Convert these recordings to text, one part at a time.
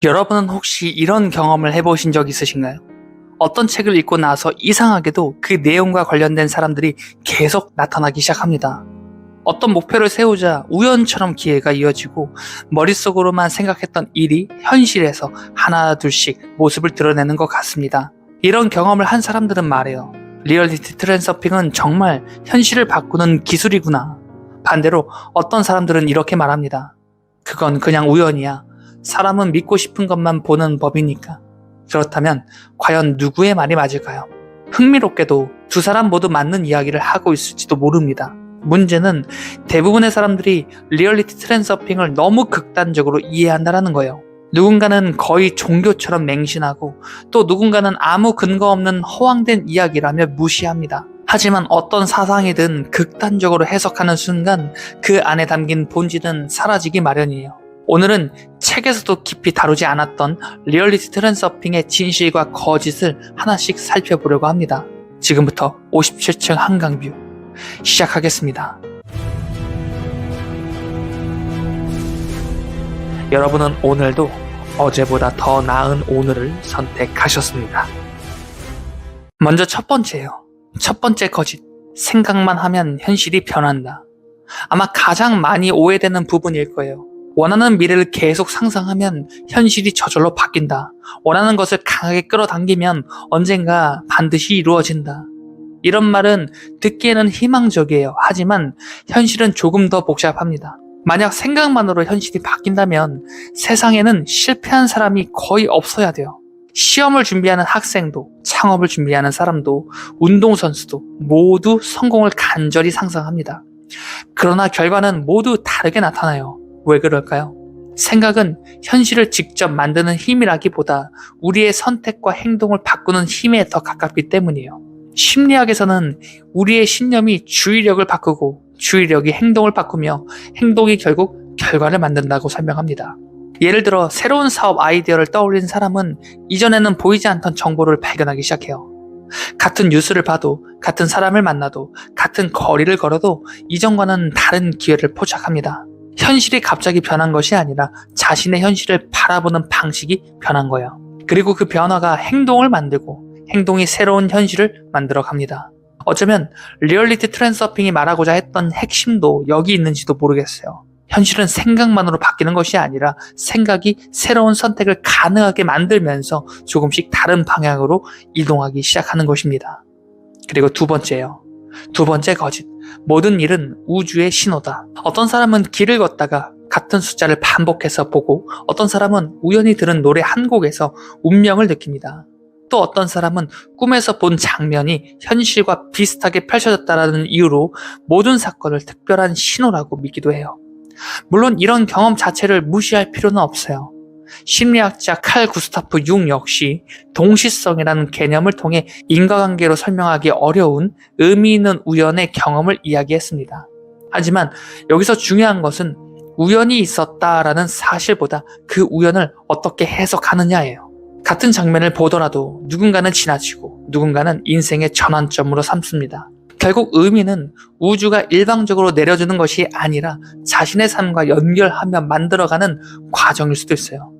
여러분은 혹시 이런 경험을 해보신 적 있으신가요? 어떤 책을 읽고 나서 이상하게도 그 내용과 관련된 사람들이 계속 나타나기 시작합니다. 어떤 목표를 세우자 우연처럼 기회가 이어지고 머릿속으로만 생각했던 일이 현실에서 하나 둘씩 모습을 드러내는 것 같습니다. 이런 경험을 한 사람들은 말해요. 리얼리티 트랜서핑은 정말 현실을 바꾸는 기술이구나. 반대로 어떤 사람들은 이렇게 말합니다. 그건 그냥 우연이야. 사람은 믿고 싶은 것만 보는 법이니까. 그렇다면 과연 누구의 말이 맞을까요? 흥미롭게도 두 사람 모두 맞는 이야기를 하고 있을지도 모릅니다. 문제는 대부분의 사람들이 리얼리티 트랜서핑을 너무 극단적으로 이해한다는 거예요. 누군가는 거의 종교처럼 맹신하고 또 누군가는 아무 근거 없는 허황된 이야기라며 무시합니다. 하지만 어떤 사상이든 극단적으로 해석하는 순간 그 안에 담긴 본질은 사라지기 마련이에요. 오늘은 책에서도 깊이 다루지 않았던 리얼리티 트랜서핑의 진실과 거짓을 하나씩 살펴보려고 합니다. 지금부터 57층 한강뷰 시작하겠습니다. 여러분은 오늘도 어제보다 더 나은 오늘을 선택하셨습니다. 먼저 첫 번째예요. 첫 번째 거짓. 생각만 하면 현실이 변한다. 아마 가장 많이 오해되는 부분일 거예요. 원하는 미래를 계속 상상하면 현실이 저절로 바뀐다. 원하는 것을 강하게 끌어당기면 언젠가 반드시 이루어진다. 이런 말은 듣기에는 희망적이에요. 하지만 현실은 조금 더 복잡합니다. 만약 생각만으로 현실이 바뀐다면 세상에는 실패한 사람이 거의 없어야 돼요. 시험을 준비하는 학생도, 창업을 준비하는 사람도, 운동선수도 모두 성공을 간절히 상상합니다. 그러나 결과는 모두 다르게 나타나요. 왜 그럴까요? 생각은 현실을 직접 만드는 힘이라기보다 우리의 선택과 행동을 바꾸는 힘에 더 가깝기 때문이에요. 심리학에서는 우리의 신념이 주의력을 바꾸고 주의력이 행동을 바꾸며 행동이 결국 결과를 만든다고 설명합니다. 예를 들어 새로운 사업 아이디어를 떠올린 사람은 이전에는 보이지 않던 정보를 발견하기 시작해요. 같은 뉴스를 봐도, 같은 사람을 만나도, 같은 거리를 걸어도 이전과는 다른 기회를 포착합니다. 현실이 갑자기 변한 것이 아니라 자신의 현실을 바라보는 방식이 변한 거예요. 그리고 그 변화가 행동을 만들고 행동이 새로운 현실을 만들어 갑니다. 어쩌면 리얼리티 트랜서핑이 말하고자 했던 핵심도 여기 있는지도 모르겠어요. 현실은 생각만으로 바뀌는 것이 아니라 생각이 새로운 선택을 가능하게 만들면서 조금씩 다른 방향으로 이동하기 시작하는 것입니다. 그리고 두 번째예요. 두 번째 거짓. 모든 일은 우주의 신호다. 어떤 사람은 길을 걷다가 같은 숫자를 반복해서 보고 어떤 사람은 우연히 들은 노래 한 곡에서 운명을 느낍니다. 또 어떤 사람은 꿈에서 본 장면이 현실과 비슷하게 펼쳐졌다는 이유로 모든 사건을 특별한 신호라고 믿기도 해요. 물론 이런 경험 자체를 무시할 필요는 없어요. 심리학자 칼 구스타프 융 역시 동시성이라는 개념을 통해 인과관계로 설명하기 어려운 의미 있는 우연의 경험을 이야기했습니다. 하지만 여기서 중요한 것은 우연이 있었다라는 사실보다 그 우연을 어떻게 해석하느냐예요. 같은 장면을 보더라도 누군가는 지나치고 누군가는 인생의 전환점으로 삼습니다. 결국 의미는 우주가 일방적으로 내려주는 것이 아니라 자신의 삶과 연결하며 만들어가는 과정일 수도 있어요.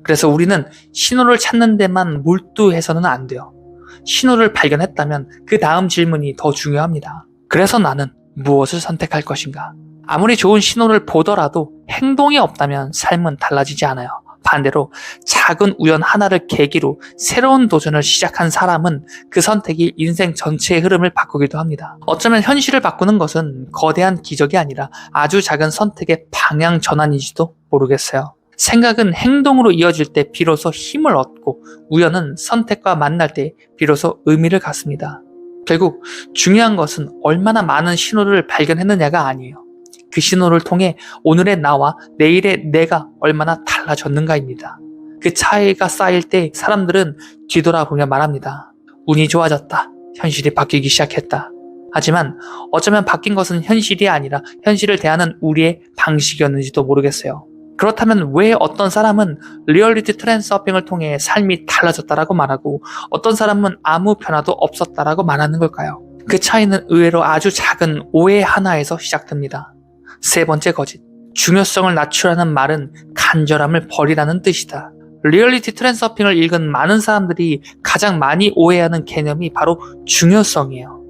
그래서 우리는 신호를 찾는 데만 몰두해서는 안 돼요. 신호를 발견했다면 그 다음 질문이 더 중요합니다. 그래서 나는 무엇을 선택할 것인가? 아무리 좋은 신호를 보더라도 행동이 없다면 삶은 달라지지 않아요. 반대로 작은 우연 하나를 계기로 새로운 도전을 시작한 사람은 그 선택이 인생 전체의 흐름을 바꾸기도 합니다. 어쩌면 현실을 바꾸는 것은 거대한 기적이 아니라 아주 작은 선택의 방향 전환인지도 모르겠어요. 생각은 행동으로 이어질 때 비로소 힘을 얻고 우연은 선택과 만날 때 비로소 의미를 갖습니다. 결국 중요한 것은 얼마나 많은 신호를 발견했느냐가 아니에요. 그 신호를 통해 오늘의 나와 내일의 내가 얼마나 달라졌는가입니다. 그 차이가 쌓일 때 사람들은 뒤돌아보며 말합니다. 운이 좋아졌다. 현실이 바뀌기 시작했다. 하지만 어쩌면 바뀐 것은 현실이 아니라 현실을 대하는 우리의 방식이었는지도 모르겠어요. 그렇다면 왜 어떤 사람은 리얼리티 트랜서핑을 통해 삶이 달라졌다라고 말하고 어떤 사람은 아무 변화도 없었다라고 말하는 걸까요? 그 차이는 의외로 아주 작은 오해 하나에서 시작됩니다. 세 번째 거짓. 중요성을 낮추라는 말은 간절함을 버리라는 뜻이다. 리얼리티 트랜스서핑을 읽은 많은 사람들이 가장 많이 오해하는 개념이 바로 중요성이에요.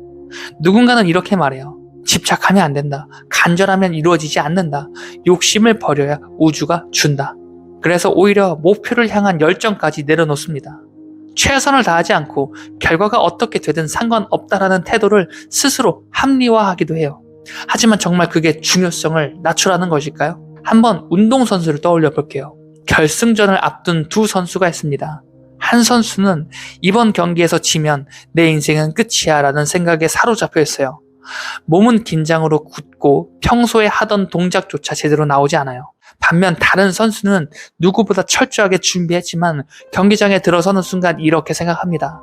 누군가는 이렇게 말해요. 집착하면 안 된다. 간절하면 이루어지지 않는다. 욕심을 버려야 우주가 준다. 그래서 오히려 목표를 향한 열정까지 내려놓습니다. 최선을 다하지 않고 결과가 어떻게 되든 상관없다라는 태도를 스스로 합리화하기도 해요. 하지만 정말 그게 중요성을 낮추라는 것일까요? 한번 운동선수를 떠올려 볼게요. 결승전을 앞둔 두 선수가 있습니다. 한 선수는 이번 경기에서 지면 내 인생은 끝이야 라는 생각에 사로잡혀 있어요. 몸은 긴장으로 굳고 평소에 하던 동작조차 제대로 나오지 않아요. 반면 다른 선수는 누구보다 철저하게 준비했지만 경기장에 들어서는 순간 이렇게 생각합니다.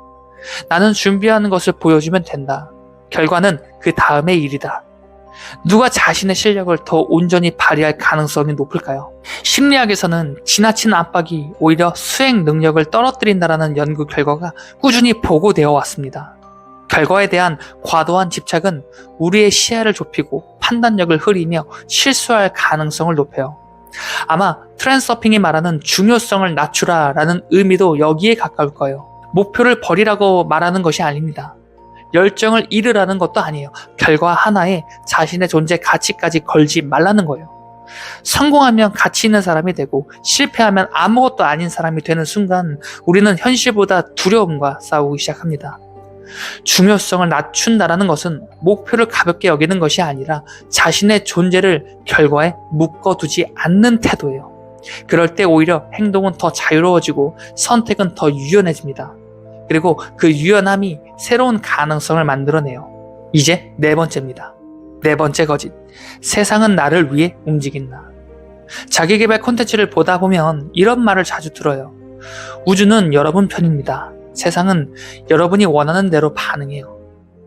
나는 준비하는 것을 보여주면 된다. 결과는 그 다음의 일이다. 누가 자신의 실력을 더 온전히 발휘할 가능성이 높을까요? 심리학에서는 지나친 압박이 오히려 수행 능력을 떨어뜨린다는 연구 결과가 꾸준히 보고되어 왔습니다. 결과에 대한 과도한 집착은 우리의 시야를 좁히고 판단력을 흐리며 실수할 가능성을 높여요. 아마 트랜스서핑이 말하는 중요성을 낮추라 라는 의미도 여기에 가까울 거예요. 목표를 버리라고 말하는 것이 아닙니다. 열정을 잃으라는 것도 아니에요. 결과 하나에 자신의 존재 가치까지 걸지 말라는 거예요. 성공하면 가치 있는 사람이 되고 실패하면 아무것도 아닌 사람이 되는 순간 우리는 현실보다 두려움과 싸우기 시작합니다. 중요성을 낮춘다라는 것은 목표를 가볍게 여기는 것이 아니라 자신의 존재를 결과에 묶어두지 않는 태도예요. 그럴 때 오히려 행동은 더 자유로워지고 선택은 더 유연해집니다. 그리고 그 유연함이 새로운 가능성을 만들어내요. 이제 네 번째입니다. 네 번째 거짓. 세상은 나를 위해 움직인다. 자기계발 콘텐츠를 보다 보면 이런 말을 자주 들어요. 우주는 여러분 편입니다. 세상은 여러분이 원하는 대로 반응해요.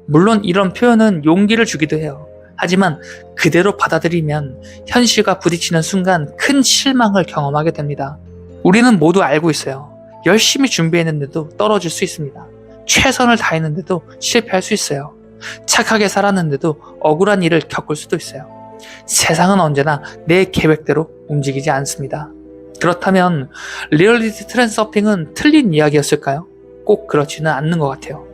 물론 이런 표현은 용기를 주기도 해요. 하지만 그대로 받아들이면 현실과 부딪히는 순간 큰 실망을 경험하게 됩니다. 우리는 모두 알고 있어요. 열심히 준비했는데도 떨어질 수 있습니다. 최선을 다했는데도 실패할 수 있어요. 착하게 살았는데도 억울한 일을 겪을 수도 있어요. 세상은 언제나 내 계획대로 움직이지 않습니다. 그렇다면 리얼리티 트랜스서핑은 틀린 이야기였을까요? 꼭 그렇지는 않는 것 같아요.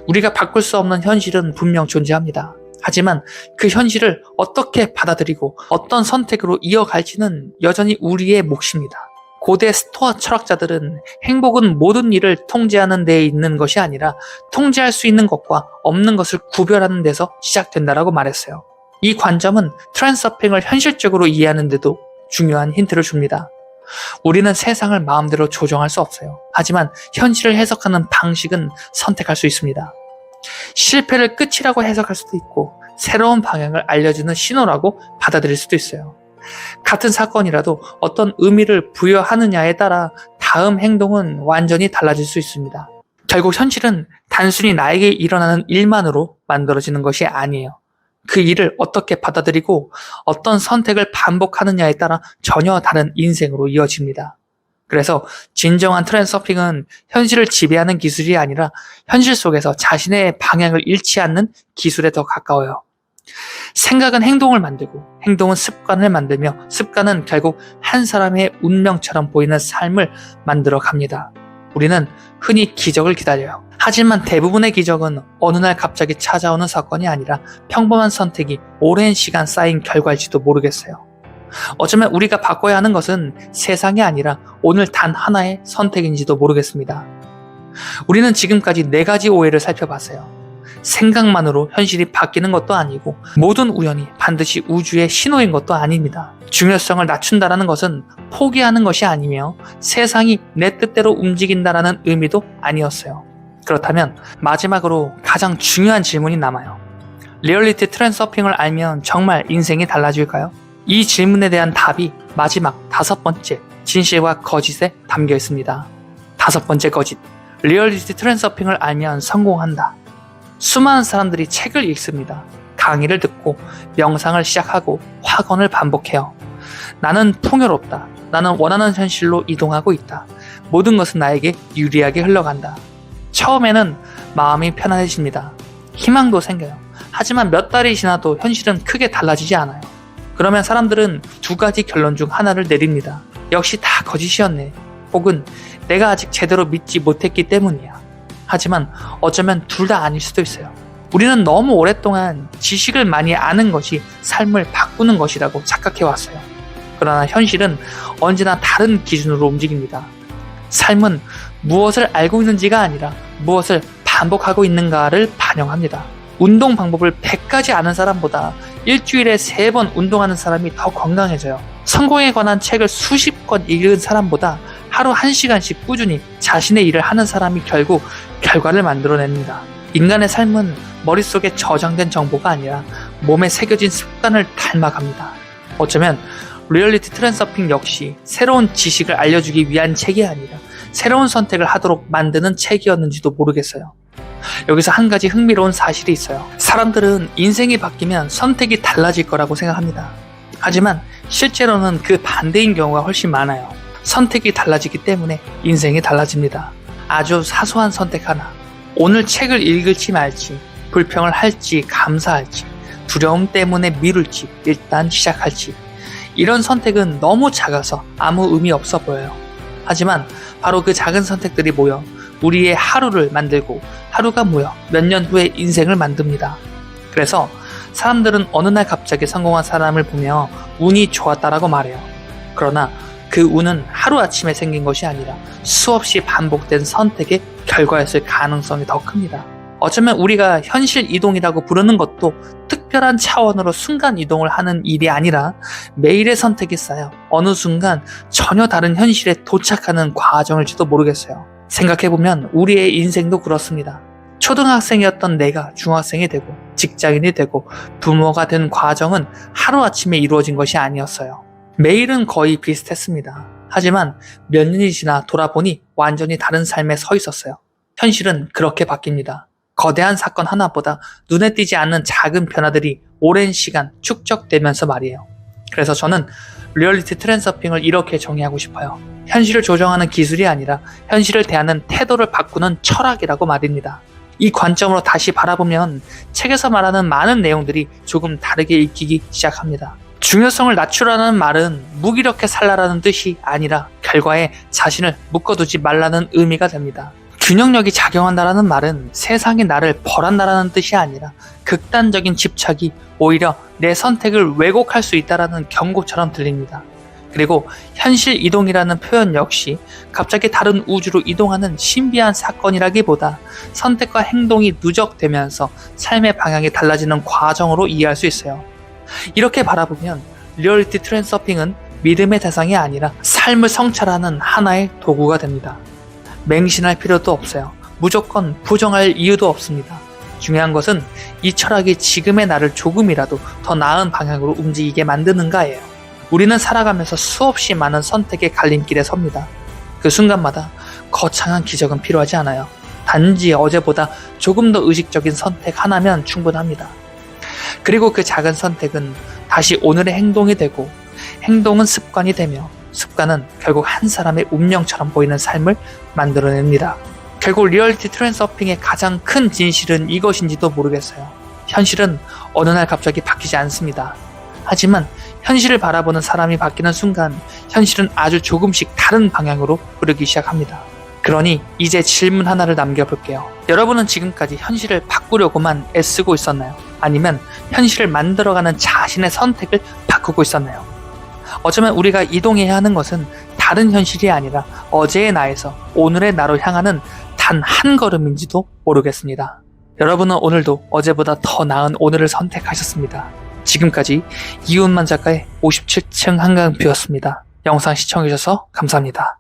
우리가 바꿀 수 없는 현실은 분명 존재합니다. 하지만 그 현실을 어떻게 받아들이고 어떤 선택으로 이어갈지는 여전히 우리의 몫입니다. 고대 스토아 철학자들은 행복은 모든 일을 통제하는 데에 있는 것이 아니라 통제할 수 있는 것과 없는 것을 구별하는 데서 시작된다라고 말했어요. 이 관점은 트랜스서핑을 현실적으로 이해하는 데도 중요한 힌트를 줍니다. 우리는 세상을 마음대로 조정할 수 없어요. 하지만 현실을 해석하는 방식은 선택할 수 있습니다. 실패를 끝이라고 해석할 수도 있고 새로운 방향을 알려주는 신호라고 받아들일 수도 있어요. 같은 사건이라도 어떤 의미를 부여하느냐에 따라 다음 행동은 완전히 달라질 수 있습니다. 결국 현실은 단순히 나에게 일어나는 일만으로 만들어지는 것이 아니에요. 그 일을 어떻게 받아들이고 어떤 선택을 반복하느냐에 따라 전혀 다른 인생으로 이어집니다. 그래서 진정한 트랜스서핑은 현실을 지배하는 기술이 아니라 현실 속에서 자신의 방향을 잃지 않는 기술에 더 가까워요. 생각은 행동을 만들고 행동은 습관을 만들며 습관은 결국 한 사람의 운명처럼 보이는 삶을 만들어 갑니다. 우리는 흔히 기적을 기다려요. 하지만 대부분의 기적은 어느 날 갑자기 찾아오는 사건이 아니라 평범한 선택이 오랜 시간 쌓인 결과일지도 모르겠어요. 어쩌면 우리가 바꿔야 하는 것은 세상이 아니라 오늘 단 하나의 선택인지도 모르겠습니다. 우리는 지금까지 4가지 오해를 살펴봤어요. 생각만으로 현실이 바뀌는 것도 아니고 모든 우연이 반드시 우주의 신호인 것도 아닙니다. 중요성을 낮춘다는 것은 포기하는 것이 아니며 세상이 내 뜻대로 움직인다는 의미도 아니었어요. 그렇다면 마지막으로 가장 중요한 질문이 남아요. 리얼리티 트랜스서핑을 알면 정말 인생이 달라질까요? 이 질문에 대한 답이 마지막 5번째 진실과 거짓에 담겨 있습니다. 5번째 거짓. 리얼리티 트랜스서핑을 알면 성공한다. 수많은 사람들이 책을 읽습니다. 강의를 듣고 명상을 시작하고 확언을 반복해요. 나는 풍요롭다. 나는 원하는 현실로 이동하고 있다. 모든 것은 나에게 유리하게 흘러간다. 처음에는 마음이 편안해집니다. 희망도 생겨요. 하지만 몇 달이 지나도 현실은 크게 달라지지 않아요. 그러면 사람들은 2가지 결론 중 하나를 내립니다. 역시 다 거짓이었네. 혹은 내가 아직 제대로 믿지 못했기 때문이야. 하지만 어쩌면 둘 다 아닐 수도 있어요. 우리는 너무 오랫동안 지식을 많이 아는 것이 삶을 바꾸는 것이라고 착각해왔어요. 그러나 현실은 언제나 다른 기준으로 움직입니다. 삶은 무엇을 알고 있는지가 아니라 무엇을 반복하고 있는가를 반영합니다. 운동 방법을 100가지 아는 사람보다 일주일에 3번 운동하는 사람이 더 건강해져요. 성공에 관한 책을 수십 권 읽은 사람보다 하루 1시간씩 꾸준히 자신의 일을 하는 사람이 결국 결과를 만들어냅니다. 인간의 삶은 머릿속에 저장된 정보가 아니라 몸에 새겨진 습관을 닮아갑니다. 어쩌면 리얼리티 트랜서핑 역시 새로운 지식을 알려주기 위한 책이 아니라 새로운 선택을 하도록 만드는 책이었는지도 모르겠어요. 여기서 한 가지 흥미로운 사실이 있어요. 사람들은 인생이 바뀌면 선택이 달라질 거라고 생각합니다. 하지만 실제로는 그 반대인 경우가 훨씬 많아요. 선택이 달라지기 때문에 인생이 달라집니다. 아주 사소한 선택 하나. 오늘 책을 읽을지 말지, 불평을 할지 감사할지, 두려움 때문에 미룰지 일단 시작할지. 이런 선택은 너무 작아서 아무 의미 없어 보여요. 하지만 바로 그 작은 선택들이 모여 우리의 하루를 만들고 하루가 모여 몇 년 후에 인생을 만듭니다. 그래서 사람들은 어느 날 갑자기 성공한 사람을 보며 운이 좋았다라고 말해요. 그러나 그 운은 하루아침에 생긴 것이 아니라 수없이 반복된 선택의 결과였을 가능성이 더 큽니다. 어쩌면 우리가 현실 이동이라고 부르는 것도 특별한 차원으로 순간 이동을 하는 일이 아니라 매일의 선택이 쌓여 어느 순간 전혀 다른 현실에 도착하는 과정일지도 모르겠어요. 생각해보면 우리의 인생도 그렇습니다. 초등학생이었던 내가 중학생이 되고 직장인이 되고 부모가 된 과정은 하루아침에 이루어진 것이 아니었어요. 매일은 거의 비슷했습니다. 하지만 몇 년이 지나 돌아보니 완전히 다른 삶에 서 있었어요. 현실은 그렇게 바뀝니다. 거대한 사건 하나보다 눈에 띄지 않는 작은 변화들이 오랜 시간 축적되면서 말이에요. 그래서 저는 리얼리티 트랜서핑을 이렇게 정의하고 싶어요. 현실을 조정하는 기술이 아니라 현실을 대하는 태도를 바꾸는 철학이라고 말입니다. 이 관점으로 다시 바라보면 책에서 말하는 많은 내용들이 조금 다르게 읽히기 시작합니다. 중요성을 낮추라는 말은 무기력해 살라라는 뜻이 아니라 결과에 자신을 묶어두지 말라는 의미가 됩니다. 균형력이 작용한다라는 말은 세상이 나를 벌한다라는 뜻이 아니라 극단적인 집착이 오히려 내 선택을 왜곡할 수 있다라는 경고처럼 들립니다. 그리고 현실 이동이라는 표현 역시 갑자기 다른 우주로 이동하는 신비한 사건이라기보다 선택과 행동이 누적되면서 삶의 방향이 달라지는 과정으로 이해할 수 있어요. 이렇게 바라보면 리얼리티 트랜서핑은 믿음의 대상이 아니라 삶을 성찰하는 하나의 도구가 됩니다. 맹신할 필요도 없어요. 무조건 부정할 이유도 없습니다. 중요한 것은 이 철학이 지금의 나를 조금이라도 더 나은 방향으로 움직이게 만드는가예요. 우리는 살아가면서 수없이 많은 선택의 갈림길에 섭니다. 그 순간마다 거창한 기적은 필요하지 않아요. 단지 어제보다 조금 더 의식적인 선택 하나면 충분합니다. 그리고 그 작은 선택은 다시 오늘의 행동이 되고 행동은 습관이 되며 습관은 결국 한 사람의 운명처럼 보이는 삶을 만들어냅니다. 결국 리얼리티 트랜서핑의 가장 큰 진실은 이것인지도 모르겠어요. 현실은 어느 날 갑자기 바뀌지 않습니다. 하지만 현실을 바라보는 사람이 바뀌는 순간 현실은 아주 조금씩 다른 방향으로 흐르기 시작합니다. 그러니 이제 질문 하나를 남겨볼게요. 여러분은 지금까지 현실을 바꾸려고만 애쓰고 있었나요? 아니면 현실을 만들어가는 자신의 선택을 바꾸고 있었나요? 어쩌면 우리가 이동해야 하는 것은 다른 현실이 아니라 어제의 나에서 오늘의 나로 향하는 단 한 걸음인지도 모르겠습니다. 여러분은 오늘도 어제보다 더 나은 오늘을 선택하셨습니다. 지금까지 이훈만 작가의 57층 한강뷰였습니다. 영상 시청해주셔서 감사합니다.